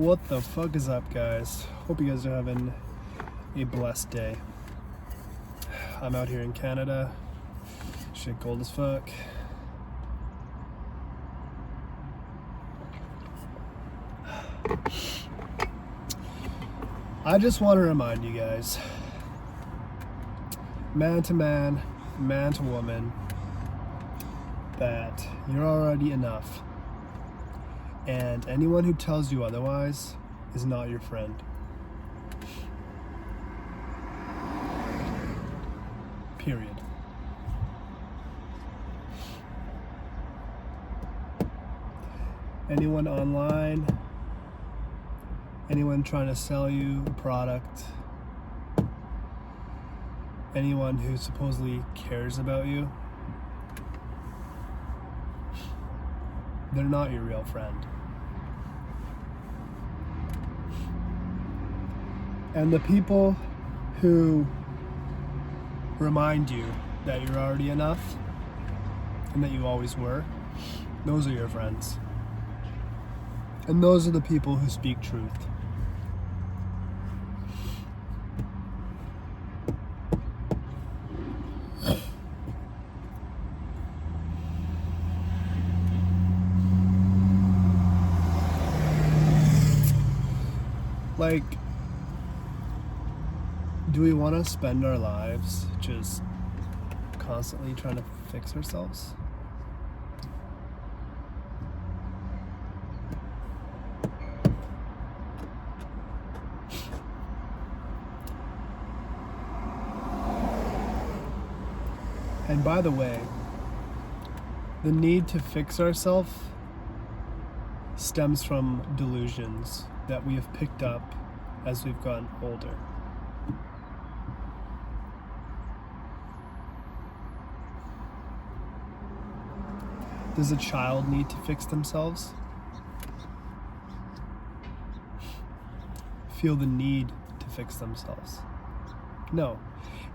What the fuck is up, guys? Hope you guys are having a blessed day. I'm out here in Canada. Shit cold as fuck. I just want to remind you guys, man to man, man to woman, that you're already enough. And anyone who tells you otherwise is not your friend. Period. Anyone online, anyone trying to sell you a product, anyone who supposedly cares about you, they're not your real friend. And the people who remind you that you're already enough and that you always were, those are your friends. And those are the people who speak truth. Like, do we want to spend our lives just constantly trying to fix ourselves? And by the way, the need to fix ourselves stems from delusions that we have picked up as we've gotten older. Does a child need to fix themselves? Feel the need to fix themselves? No,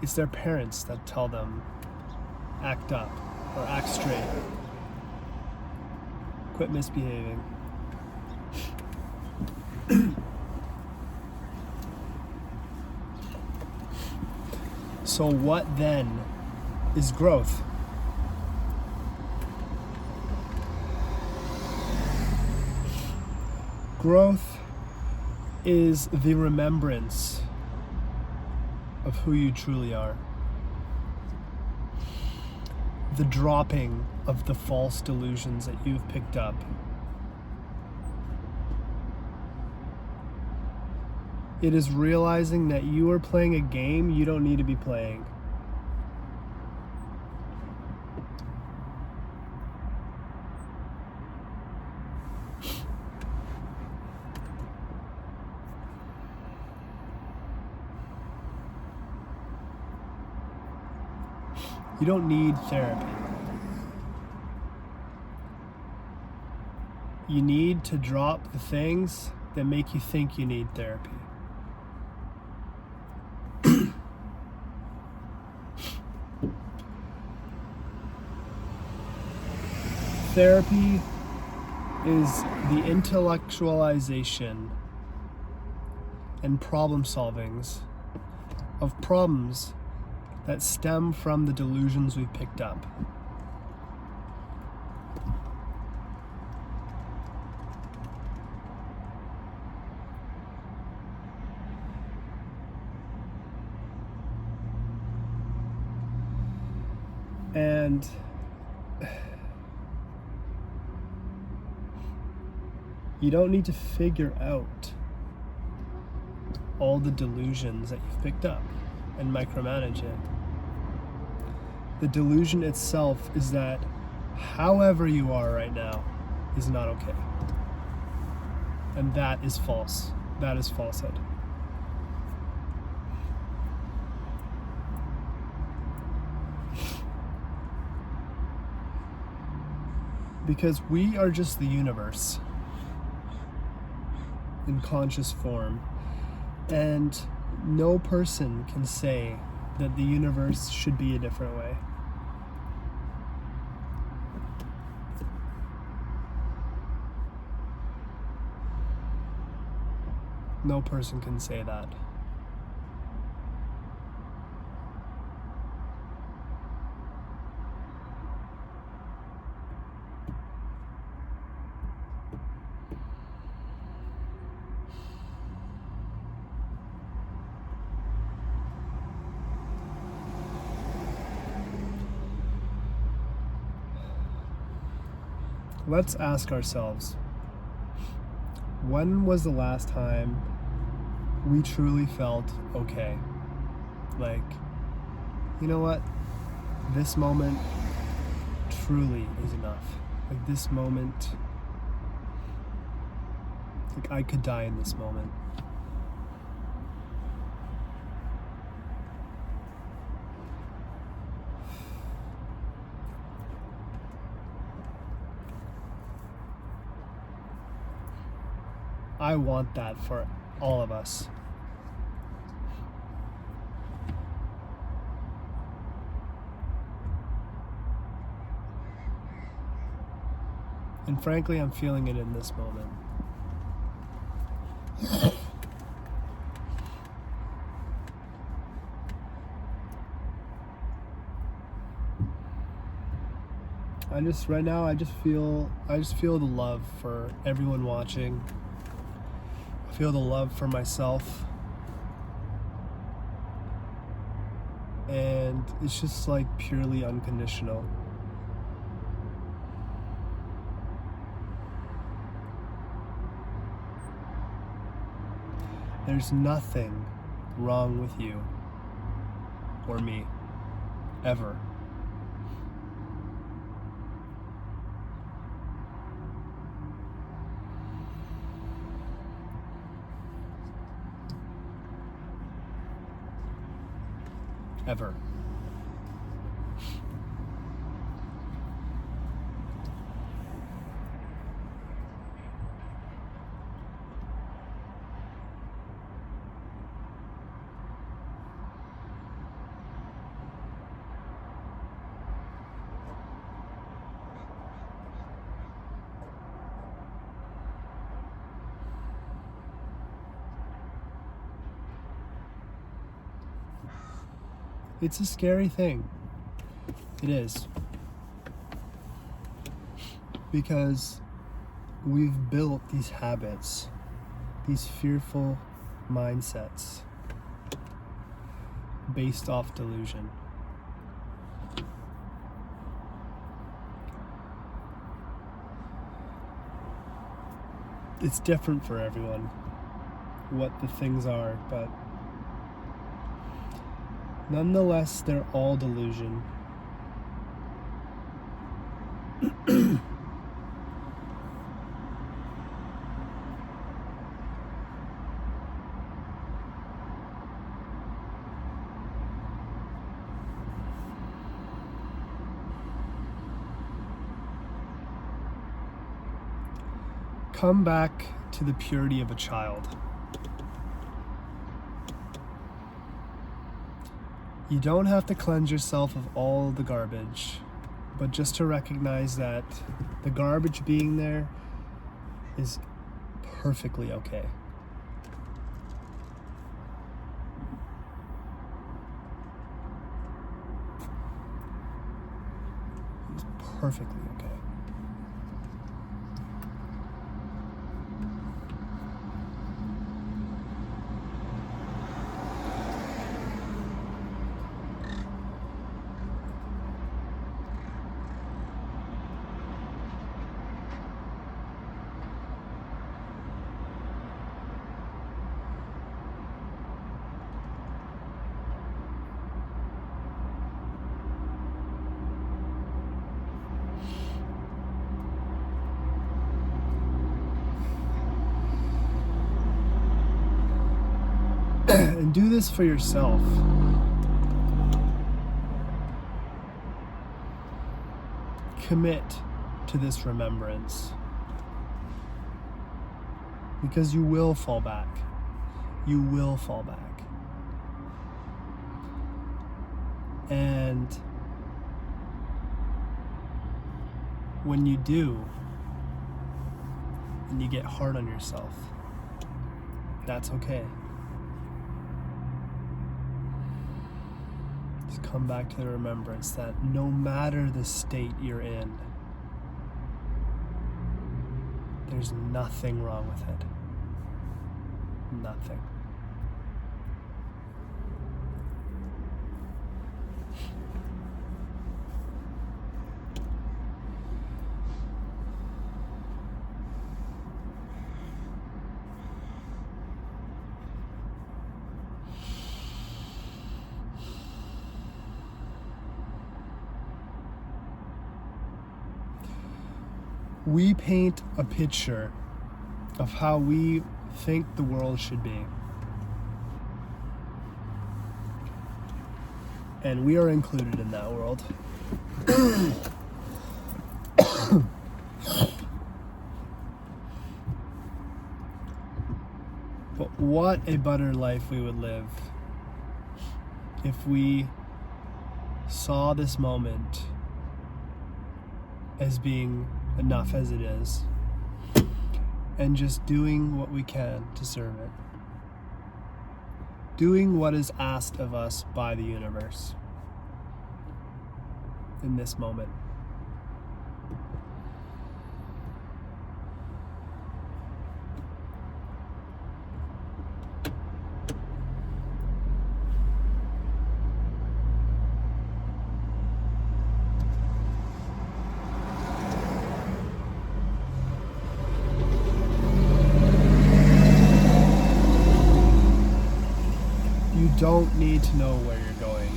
it's their parents that tell them, act up or act straight. Quit misbehaving. So what then is growth? Growth is the remembrance of who you truly are. The dropping of the false delusions that you've picked up. It is realizing that you are playing a game you don't need to be playing. You don't need therapy. You need to drop the things that make you think you need therapy. Therapy is the intellectualization and problem solvings of problems that stem from the delusions we've picked up. And you don't need to figure out all the delusions that you've picked up and micromanage it. The delusion itself is that however you are right now is not okay. And that is false. That is falsehood. Because we are just the universe in conscious form, and no person can say that the universe should be a different way. No person can say that. Let's ask ourselves, when was the last time we truly felt okay? Like, you know what? This moment truly is enough. Like, this moment, like, I could die in this moment. I want that for all of us. And frankly, I'm feeling it in this moment. Right now, I just feel the love for everyone watching. I feel the love for myself. And it's just like purely unconditional. There's nothing wrong with you or me, ever. Ever. It's a scary thing. It is. Because we've built these habits, these fearful mindsets based off delusion. It's different for everyone, what the things are, but nonetheless, they're all delusion. Come back to the purity of a child. You don't have to cleanse yourself of all the garbage, but just to recognize that the garbage being there is perfectly okay. It's perfectly okay. And do this for yourself. Commit to this remembrance. Because you will fall back. You will fall back. And when you do, and you get hard on yourself, That's okay. Just come back to the remembrance that no matter the state you're in, there's nothing wrong with it. Nothing. We paint a picture of how we think the world should be. And we are included in that world. But what a better life we would live if we saw this moment as being enough as it is, and just doing what we can to serve it. Doing what is asked of us by the universe in this moment. You don't need to know where you're going.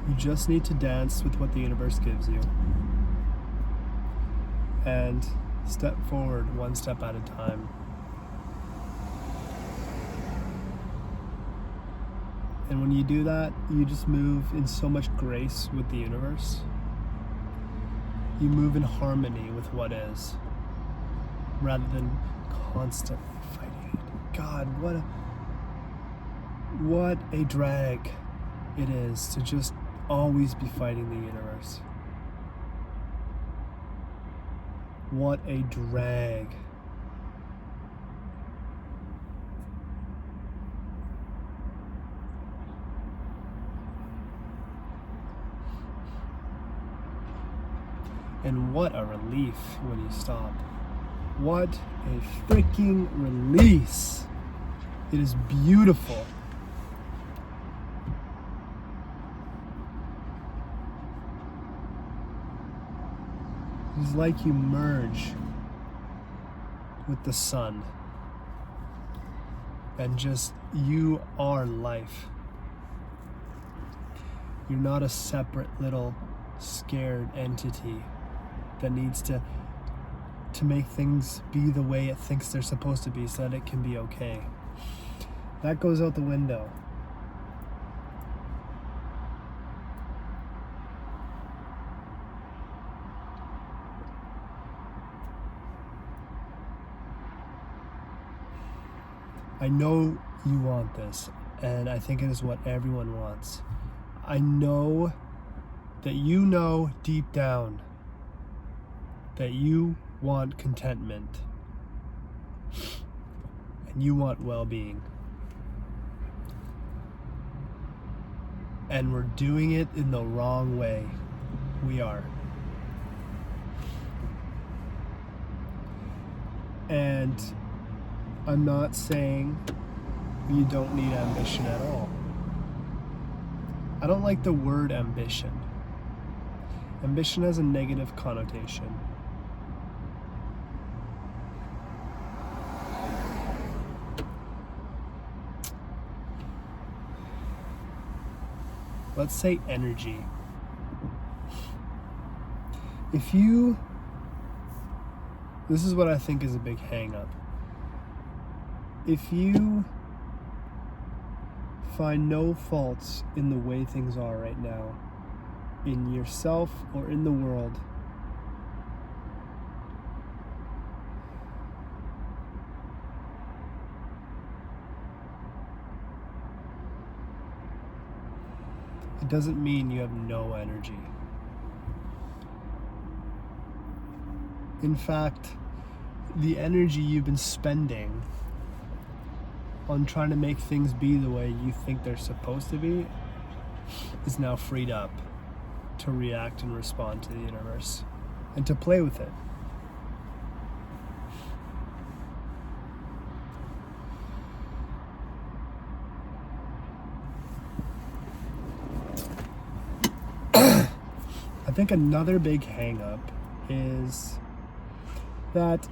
You just need to dance with what the universe gives you and step forward one step at a time. And when you do that, you just move in so much grace with the universe. You move in harmony with what is, rather than constantly fighting it. God, what a drag it is to just always be fighting the universe. What a drag. And what a relief when you stop. What a freaking release. It is beautiful. It's like you merge with the sun and just you are life. You're not a separate little scared entity that needs to make things be the way it thinks they're supposed to be so that it can be okay. That goes out the window. I know you want this, and I think it is what everyone wants. I know that you know deep down that you want contentment and you want well-being. And we're doing it in the wrong way. We are. And I'm not saying you don't need ambition at all. I don't like the word ambition. Ambition has a negative connotation. Let's say energy. This is what I think is a big hang-up. If you find no faults in the way things are right now, in yourself or in the world, it doesn't mean you have no energy. In fact, the energy you've been spending on trying to make things be the way you think they're supposed to be is now freed up to react and respond to the universe and to play with it. I think another big hang-up is that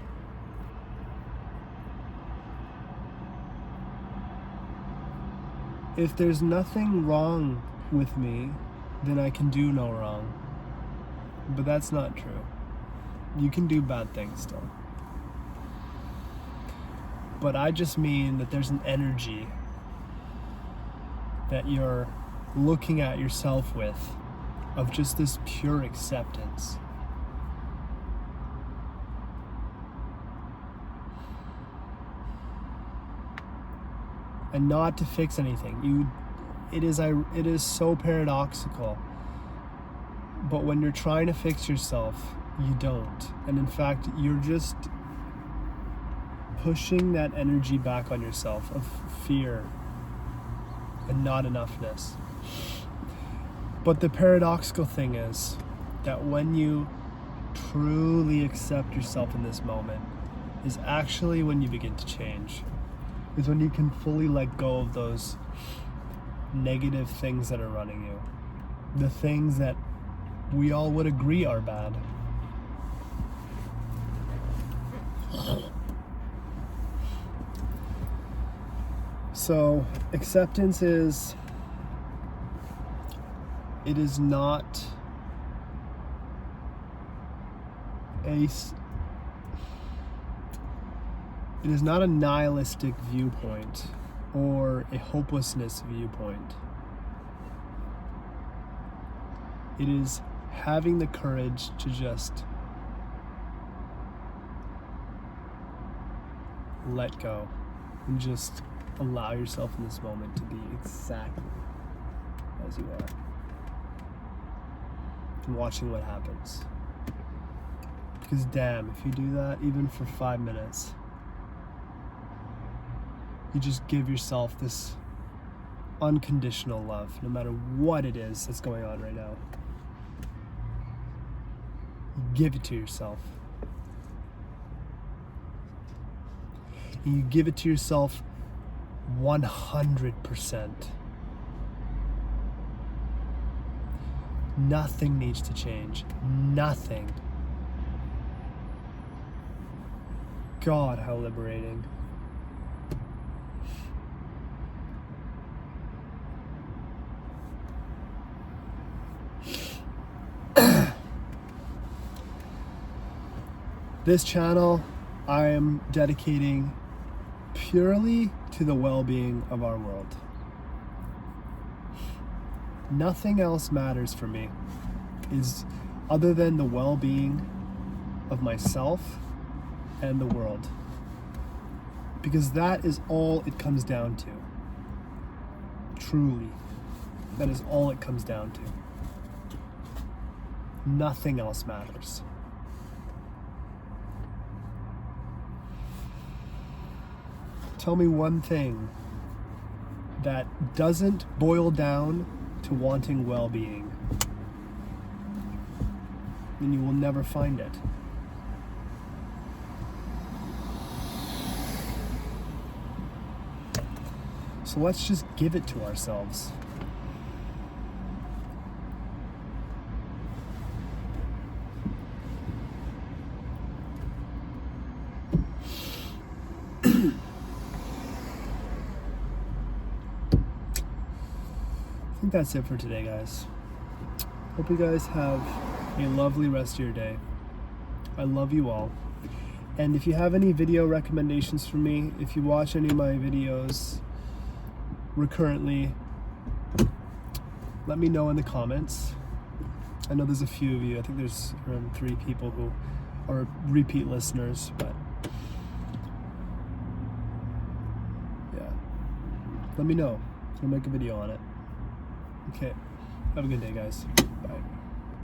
if there's nothing wrong with me, then I can do no wrong. But that's not true. You can do bad things still. But I just mean that there's an energy that you're looking at yourself with of just this pure acceptance. And not to fix anything. It is so paradoxical. But when you're trying to fix yourself, you don't. And in fact, you're just pushing that energy back on yourself of fear and not enoughness. But the paradoxical thing is that when you truly accept yourself in this moment is actually when you begin to change. Is when you can fully let go of those negative things that are running you. The things that we all would agree are bad. So, acceptance is, it is not a nihilistic viewpoint or a hopelessness viewpoint. It is having the courage to just let go and just allow yourself in this moment to be exactly as you are. And watching what happens. Because damn, if you do that, even for 5 minutes, you just give yourself this unconditional love, no matter what it is that's going on right now. You give it to yourself. And you give it to yourself 100%. Nothing needs to change. Nothing. God, how liberating. This channel I am dedicating purely to the well-being of our world. Nothing else matters for me is other than the well-being of myself and the world. Because that is all it comes down to. Truly. That is all it comes down to. Nothing else matters. Tell me one thing that doesn't boil down to wanting well-being, and you will never find it. So let's just give it to ourselves. I think that's it for today, guys. Hope you guys have a lovely rest of your day. I love you all. And if you have any video recommendations for me, if you watch any of my videos recurrently, let me know in the comments. I know there's a few of you. I think there's around 3 people who are repeat listeners, but yeah. Let me know. I'll make a video on it. Okay. Have a good day, guys.